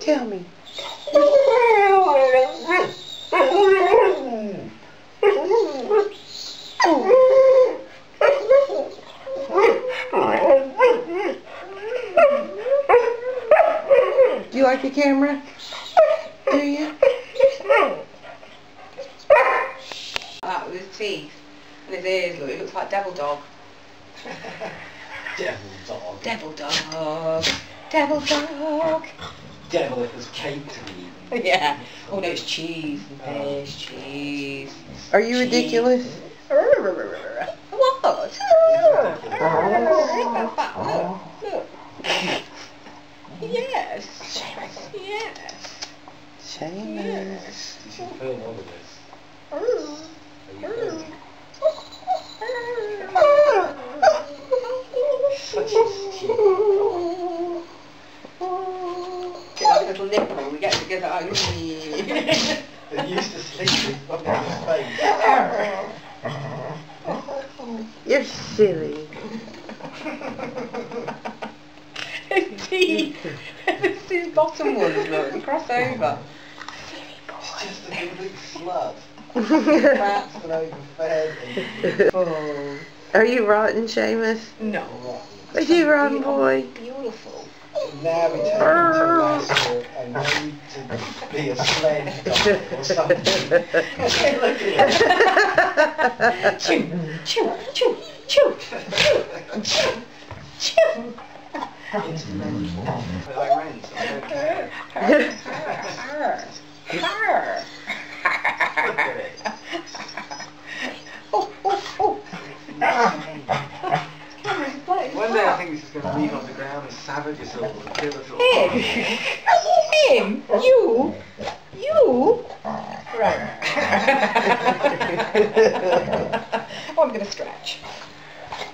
Tell me. Do you like the camera? Do you? That with his teeth and his ears, look, it looks like Devil Dog. Devil Dog. Devil Dog. Devil Dog. Devil if there's cake to eat. Yeah. Oh no, it's cheese and fish, cheese. Are you ridiculous? What? Look. Yes. Yes. Shamus. You should film all of this. Such a stupid. Get like a little nipple, we get together. They used to sleep with his face. You're silly. His teeth. His bottom ones, look, they cross over. It's just a big slut. Fat and overfed. Oh. Are you rotten, Shamus? No. Are you rotten, boy? Beautiful. Now we take him to Leicester and need to be a sledge dog or something. Look at him. Chew, chew, chew, chew, chew, chew. It's mental. I rent, I don't care. Look at it. Oh, oh, oh. One day I think he's just going to leave on the ground and savage us all and kill us all. Him? You? You? Right. Oh, I'm going to scratch.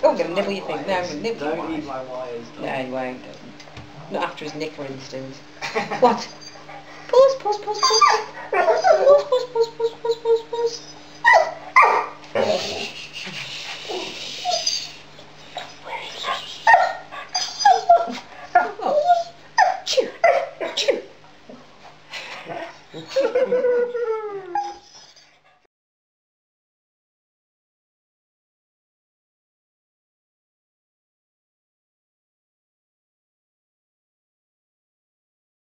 Oh, I'm going to nibble your thing. No, I'm going to nibble your Don't wires. eat my wires. No, you won't. Not after his nick, for instance. What? Pause, pause, pause, pause. Pause, pause, pause, pause, pause, pause, pause. Chew, chew.